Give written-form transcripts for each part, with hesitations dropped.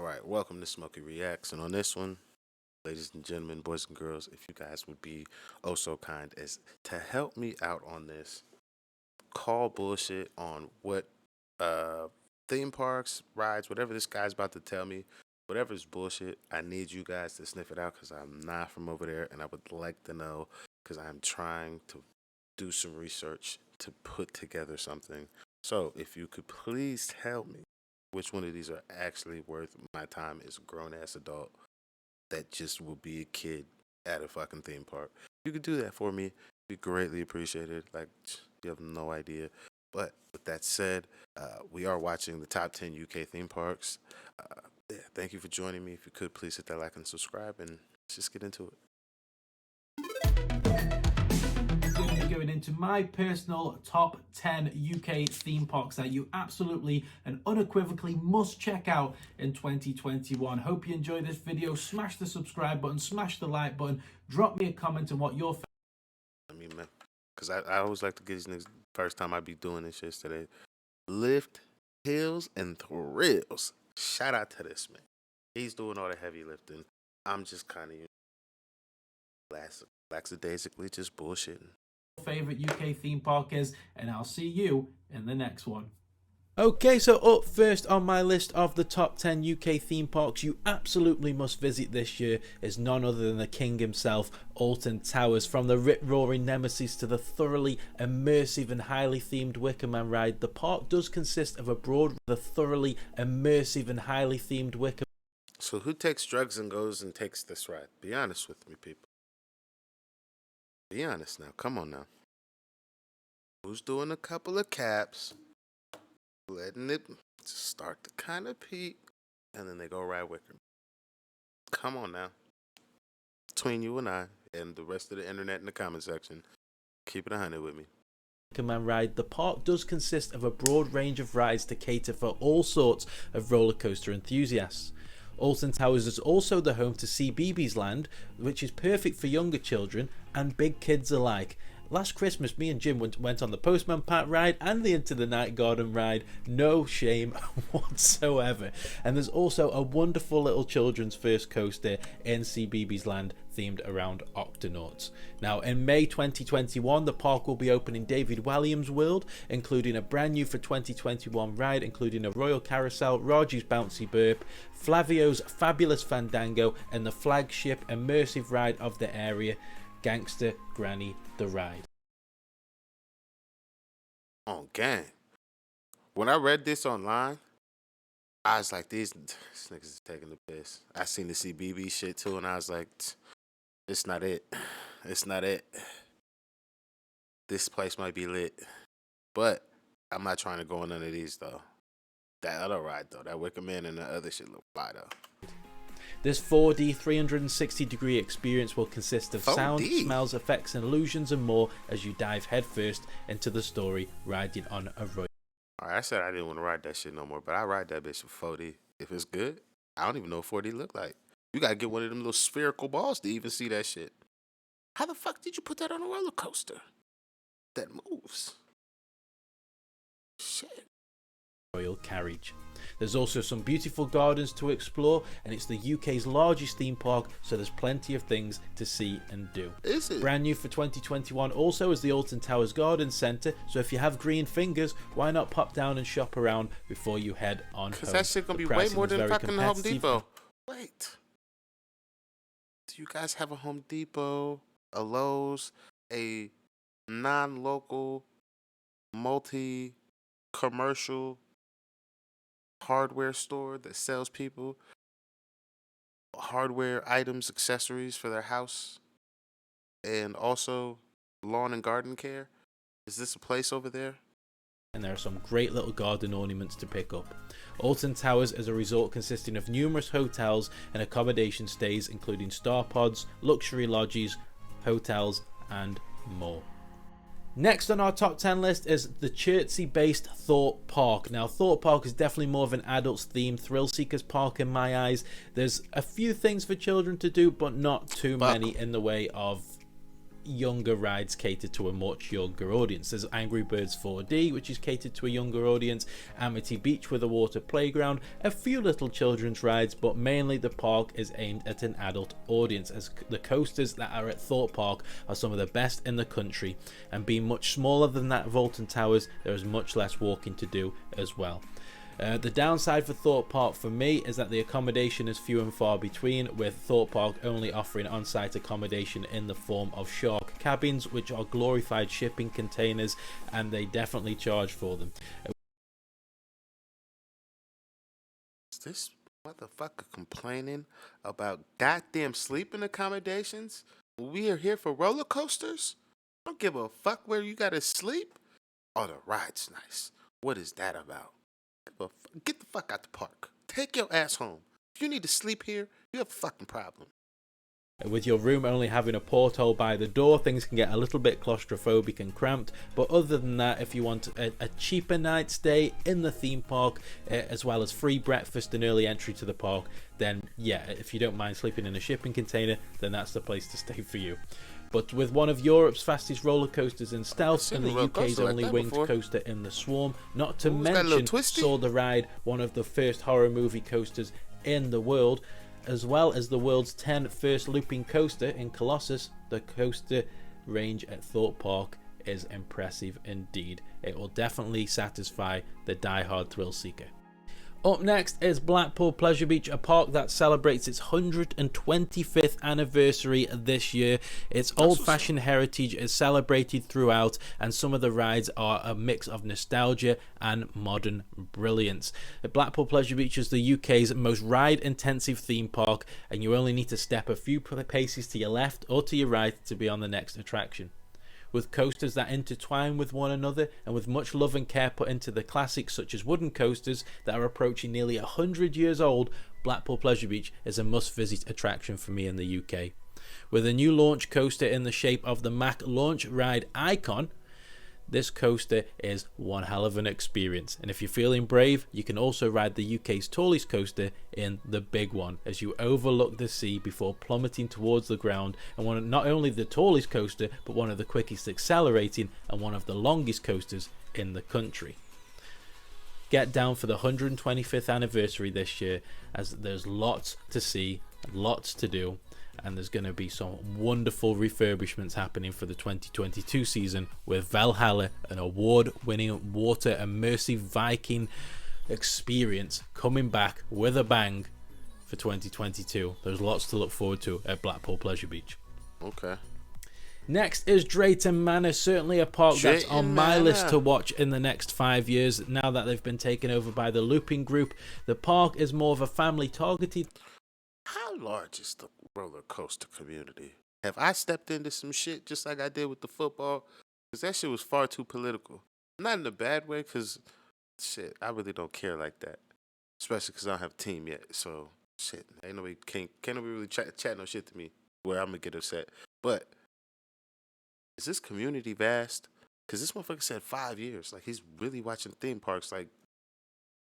Alright, welcome to Smokey Reacts. And on this one, ladies and gentlemen, boys and girls, if you guys would be oh so kind as to help me out on this, call bullshit on what theme parks, rides, whatever this guy's about to tell me, whatever is bullshit, I need you guys to sniff it out because I'm not from over there and I would like to know because I'm trying to do some research to put together something. So if you could please tell me which one of these are actually worth my time as a grown ass adult that just will be a kid at a fucking theme park. If you could do that for me, it'd be greatly appreciated. Like, you have no idea. But with that said, we are watching the top 10 UK theme parks. Yeah, thank you for joining me. If you could please hit that like and subscribe, and let's just get into it. Going to be going into my personal top 10 UK theme parks that you absolutely and unequivocally must check out in 2021. Hope you enjoy this video. Smash the subscribe button, smash the like button, drop me a comment on what your Man, because I always like to get these niggas first time I be doing this shit today. Lift, hills, and thrills. Shout out to this man. He's doing all the heavy lifting. I'm just kind of lackadaisically just bullshitting. favorite UK theme park is, and I'll see you in the next one. Okay, so up first on my list of the top 10 UK theme parks you absolutely must visit this year is none other than the king himself, Alton Towers. From the rip-roaring Nemesis to the thoroughly immersive and highly themed Wicker Man ride, the park does consist of a broad, thoroughly immersive and highly themed Wicker. So who takes drugs and goes and takes this ride? Be honest with me, people. Be honest now. Come on now. Who's doing a couple of caps, letting it start to kind of peak, and then they go ride Wicker Man? Come on now. Between you and I and the rest of the internet in the comment section, keep it 100 with me. Man ride, the park does consist of a broad range of rides to cater for all sorts of roller coaster enthusiasts. Alton Towers is also the home to CBeebies Land, which is perfect for younger children and big kids alike. Last Christmas, me and Jim went on the Postman Pat ride and the Into the Night Garden ride. No shame whatsoever. And there's also a wonderful little children's first coaster in CBeebies Land themed around Octonauts. Now, in May 2021, the park will be opening David Walliams World, including a brand new for 2021 ride, including a Royal Carousel, Raji's Bouncy Burp, Flavio's Fabulous Fandango, and the flagship immersive ride of the area, Gangster Granny the Ride. Oh, gang. When I read this online, I was like, these niggas is taking the piss. I seen the CBB shit too, and I was like, it's not it. It's not it. This place might be lit. But I'm not trying to go on none of these, though. That other ride, though, that Wicker Man and the other shit look fly, though. This 4D 360-degree experience will consist of 4D. sound, smells, effects, and illusions and more as you dive headfirst into the story, riding on a road. Alright, I said I didn't want to ride that shit no more, but I ride that bitch with 4D. If it's good, I don't even know what 4D look like. You gotta get one of them little spherical balls to even see that shit. How the fuck did you put that on a roller coaster that moves? Shit. Royal carriage. There's also some beautiful gardens to explore, and it's the UK's largest theme park, so there's plenty of things to see and do. Is it? Brand new for 2021 also is the Alton Towers Garden Centre, so if you have green fingers, why not pop down and shop around before you head on home? Because that shit gonna The be way pricing more is than very fucking Home competitive. Depot. Wait. Do you guys have a Home Depot, a Lowe's, a non-local, multi-commercial hardware store that sells people hardware items, accessories for their house, and also lawn and garden care? Is this a place over there? And there are some great little garden ornaments to pick up. Alton Towers is a resort consisting of numerous hotels and accommodation stays, including star pods, luxury lodges, hotels, and more. Next on our top 10 list is the Chertsey-based Thorpe Park. Now, Thorpe Park is definitely more of an adults-themed thrill seekers park in my eyes. There's a few things for children to do, but not too many in the way of younger rides catered to a much younger audience. There's Angry Birds 4D, which is catered to a younger audience, Amity Beach with a water playground, a few little children's rides, but mainly the park is aimed at an adult audience, as the coasters that are at Thorpe Park are some of the best in the country, and being much smaller than that of Alton Towers, there is much less walking to do as well. The downside for Thorpe Park for me is that the accommodation is few and far between, with Thorpe Park only offering on-site accommodation in the form of shark cabins, which are glorified shipping containers, and they definitely charge for them. Is this motherfucker complaining about goddamn sleeping accommodations? We are here for roller coasters? Don't give a fuck where you gotta sleep. Oh, the ride's nice. What is that about? Get the fuck out the park. Take your ass home. If you need to sleep here, you have a fucking problem. With your room only having a porthole by the door, things can get a little bit claustrophobic and cramped, but other than that, if you want a cheaper night stay in the theme park, as well as free breakfast and early entry to the park, then yeah, if you don't mind sleeping in a shipping container, then that's the place to stay for you. But with one of Europe's fastest roller coasters in stealth and the UK's only winged coaster in the Swarm, not to mention saw the ride one of the first horror movie coasters in the world, as well as the world's 10th first looping coaster in Colossus, the coaster range at Thorpe Park is impressive indeed. It will definitely satisfy the die-hard thrill seeker. Up next is Blackpool Pleasure Beach, a park that celebrates its 125th anniversary this year. Its old-fashioned heritage is celebrated throughout, and some of the rides are a mix of nostalgia and modern brilliance. Blackpool Pleasure Beach is the UK's most ride-intensive theme park, and you only need to step a few paces to your left or to your right to be on the next attraction. With coasters that intertwine with one another and with much love and care put into the classics such as wooden coasters that are approaching nearly 100 years old, Blackpool Pleasure Beach is a must-visit attraction for me in the UK. With a new launch coaster in the shape of the Mack Launch Ride Icon, this coaster is one hell of an experience, and if you're feeling brave, you can also ride the UK's tallest coaster in the Big One as you overlook the sea before plummeting towards the ground, and not only the tallest coaster but one of the quickest accelerating and one of the longest coasters in the country. Get down for the 125th anniversary this year, as there's lots to see, lots to do, and there's going to be some wonderful refurbishments happening for the 2022 season, with Valhalla, an award-winning water immersive Viking experience, coming back with a bang for 2022. There's lots to look forward to at Blackpool Pleasure Beach. Okay. Next is Drayton Manor, certainly a park that's on my list to watch in the next 5 years. Now that they've been taken over by the Looping Group, the park is more of a family-targeted. How large is the roller coaster community? Have I stepped into some shit just like I did with the football? Because that shit was far too political. Not in a bad way, because shit, I really don't care like that. Especially because I don't have a team yet. So shit, ain't nobody can't nobody really chat no shit to me where I'm gonna get upset. But is this community vast? Because this motherfucker said 5 years. Like, he's really watching theme parks. Like,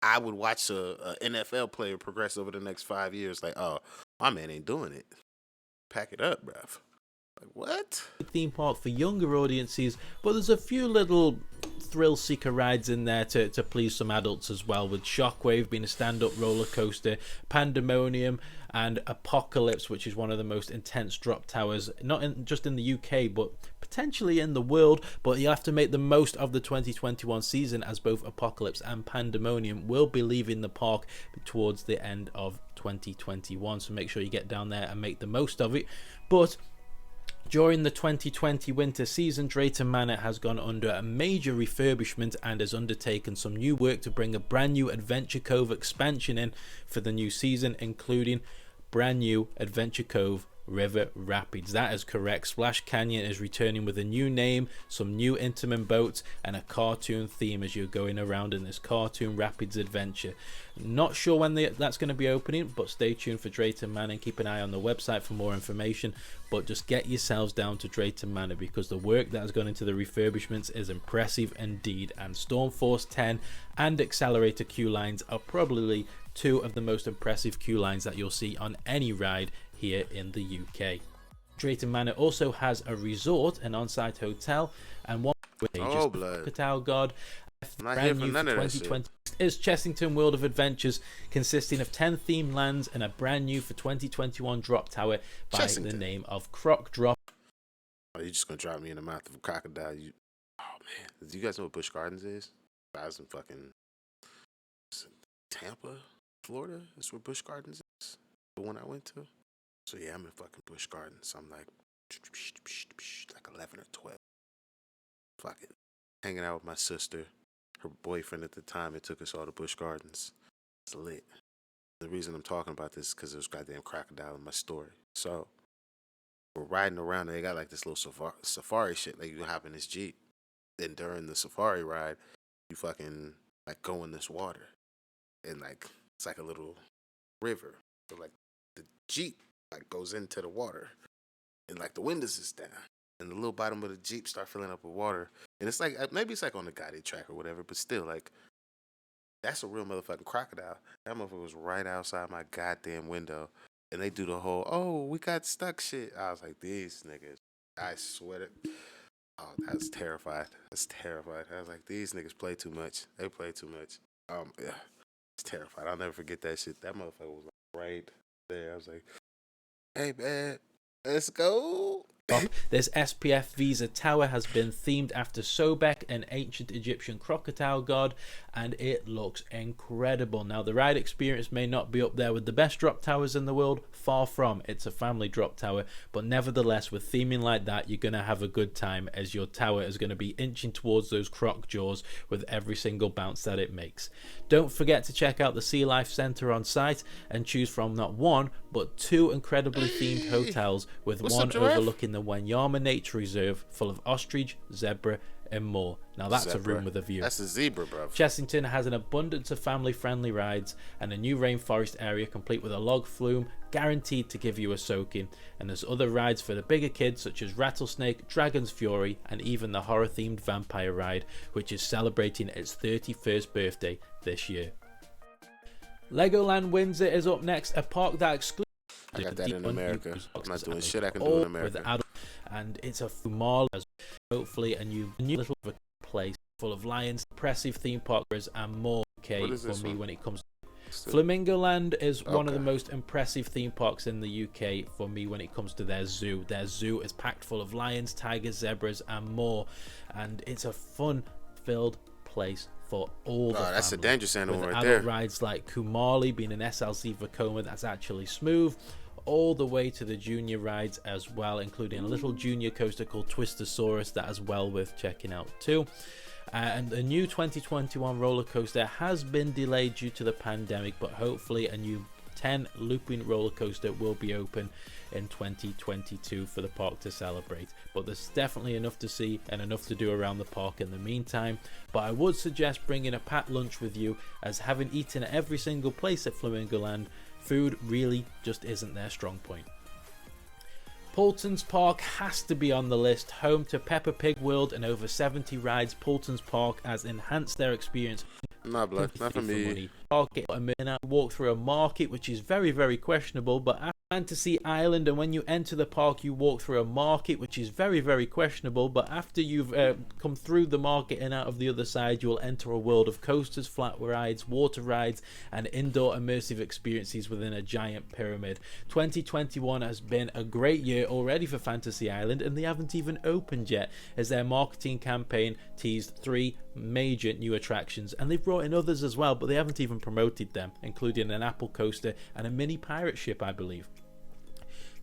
I would watch a NFL player progress over the next 5 years. Like, oh, my man ain't doing it. Pack it up, bruv. Like, what? Theme park for younger audiences, but there's a few little thrill seeker rides in there to please some adults as well, with Shockwave being a stand-up roller coaster, Pandemonium, and Apocalypse, which is one of the most intense drop towers, not just in the UK, but potentially in the world. But you have to make the most of the 2021 season, as both Apocalypse and Pandemonium will be leaving the park towards the end of 2021, so make sure you get down there and make the most of it. But during the 2020 winter season, Drayton Manor has gone under a major refurbishment and has undertaken some new work to bring a brand new Adventure Cove expansion in for the new season, including brand new Adventure Cove River Rapids. That is correct. Splash Canyon is returning with a new name, some new Intamin boats, and a cartoon theme as you're going around in this cartoon rapids adventure. Not sure when that's going to be opening, but stay tuned for Drayton Manor and keep an eye on the website for more information. But just get yourselves down to Drayton Manor, because the work that has gone into the refurbishments is impressive indeed, and Stormforce 10 and Accelerator queue lines are probably two of the most impressive queue lines that you'll see on any ride here in the UK. Drayton Manor also has a resort, an on-site hotel, and one Oh, blood. Crocodile God. I'm not here Brand for new for none of that 2020 shit. is Chessington World of Adventures, consisting of 10 themed lands and a brand new for 2021 drop tower by the Chessington. name of Croc Drop. Oh, you just gonna drop me in the mouth of a crocodile? Oh man, do you guys know what Busch Gardens is? I was in fucking Tampa, Florida. That's where Busch Gardens is. The one I went to. So yeah, I'm in fucking Busch Gardens. I'm like 11 or 12. Fucking hanging out with my sister, her boyfriend at the time. It took us all to Busch Gardens. It's lit. The reason I'm talking about this is because there's goddamn crocodile in my story. So we're riding around and they got like this little safari shit. Like you hop in this Jeep. Then during the safari ride, you fucking like go in this water. And like it's like a little river. So like the Jeep like goes into the water. And like the windows is down. And the little bottom of the Jeep start filling up with water. And it's like maybe it's like on the guided track or whatever, but still like that's a real motherfucking crocodile. That motherfucker was right outside my goddamn window. And they do the whole, oh, we got stuck shit. I was like, these niggas. I swear it. Oh, I was terrified. I was terrified. I was like, these niggas play too much. They play too much. Yeah. I was terrified. I'll never forget that shit. That motherfucker was like right there. I was like, hey man, let's go. This SPF Visa tower has been themed after Sobek, an ancient Egyptian crocodile god, and it looks incredible. Now, the ride experience may not be up there with the best drop towers in the world, far from. It's a family drop tower, but nevertheless, with theming like that, you're going to have a good time, as your tower is going to be inching towards those croc jaws with every single bounce that it makes. Don't forget to check out the Sea Life Center on site and choose from not one, but two incredibly themed hotels, with one overlooking the Wanyama Nature Reserve full of ostrich, zebra, and more. Now that's a room with a view. That's a zebra, bro. Chessington has an abundance of family-friendly rides and a new rainforest area complete with a log flume guaranteed to give you a soaking. And there's other rides for the bigger kids such as Rattlesnake, Dragon's Fury, and even the horror-themed vampire ride, which is celebrating its 31st birthday this year. Legoland Windsor is up next, a park that excludes. I got that in America. I'm not doing shit I can do in America. And it's a Fumal, as hopefully a new little place full of lions, impressive theme parkers, and more. Okay, for me when it comes. Flamingo Land is one of the most impressive theme parks in the UK for me when it comes to their zoo. Their zoo is packed full of lions, tigers, zebras, and more, and it's a fun-filled place for all the that's family. a dangerous animal with right adult there. Rides like Kumali being an SLC Vekoma that's actually smooth, all the way to the junior rides as well, including a little junior coaster called Twistosaurus that is well worth checking out too. And the new 2021 roller coaster has been delayed due to the pandemic, but hopefully a new 10 looping roller coaster will be open in 2022 for the park to celebrate. But there's definitely enough to see and enough to do around the park in the meantime. But I would suggest bringing a packed lunch with you, as having eaten at every single place at Flamingo Land, food really just isn't their strong point. Paultons Park has to be on the list. Home to Peppa Pig World and over 70 rides, Paultons Park has enhanced their experience. Nah, blood, not for me. Walk through a market, which is very, very questionable, but Fantasy Island, and when you enter the park you walk through a market, which is very, very questionable, but after you've come through the market and out of the other side, you will enter a world of coasters, flat rides, water rides, and indoor immersive experiences within a giant pyramid. 2021 has been a great year already for Fantasy Island, and they haven't even opened yet, as their marketing campaign teased 3 major new attractions, and they've brought in others as well, but they haven't even promoted them, including an Apple coaster and a mini pirate ship, I believe.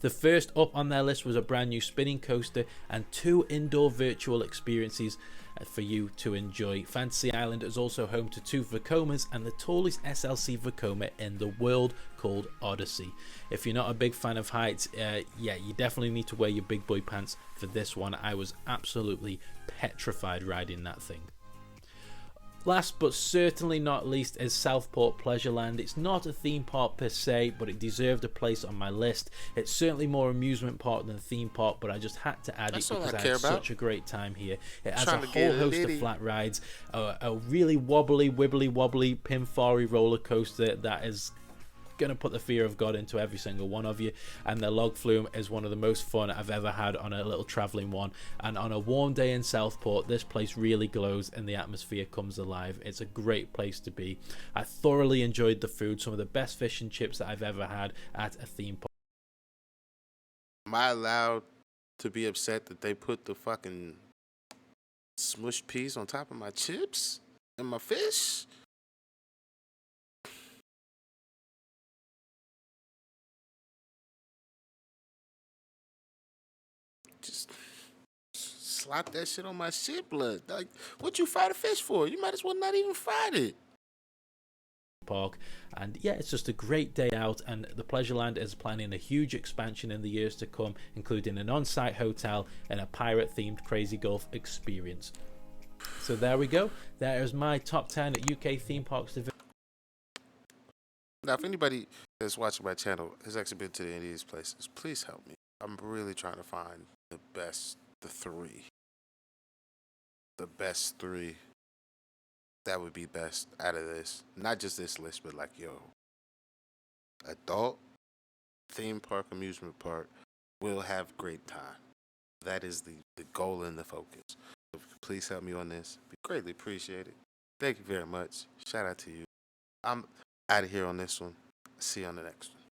The first up on their list was a brand new spinning coaster and 2 indoor virtual experiences for you to enjoy. Fantasy Island is also home to 2 Vekomas and the tallest SLC Vekoma in the world, called Odyssey. If you're not a big fan of heights, yeah, you definitely need to wear your big boy pants for this one. I was absolutely petrified riding that thing. Last but certainly not least is Southport Pleasureland. It's not a theme park per se, but it deserved a place on my list. It's certainly more amusement park than a theme park, but I just had to add it because I had such a great time here. It has a whole host of flat rides, a really wobbly, wibbly wobbly Pimfari roller coaster that is gonna put the fear of God into every single one of you. And the log flume is one of the most fun I've ever had on a little traveling one. And on a warm day in Southport, this place really glows and the atmosphere comes alive. It's a great place to be. I thoroughly enjoyed the food, some of the best fish and chips that I've ever had at a theme park. Am I allowed to be upset that they put the fucking smushed peas on top of my chips and my fish? Just slap that shit on my shit blood. Like, what you fry the fish for? You might as well not even fry it. Park. And yeah, it's just a great day out, and the Pleasureland is planning a huge expansion in the years to come, including an on-site hotel and a pirate-themed Crazy Golf experience. So there we go. There is my top 10 UK theme parks. Now, if anybody that's watching my channel has actually been to any of these places, please help me. I'm really trying to find the best three that would be best out of this. Not just this list, but like, yo, adult theme park, amusement park will have great time. That is the goal and the focus. So please help me on this. Be greatly appreciated. Thank you very much. Shout out to you. I'm out of here on this one. See you on the next one.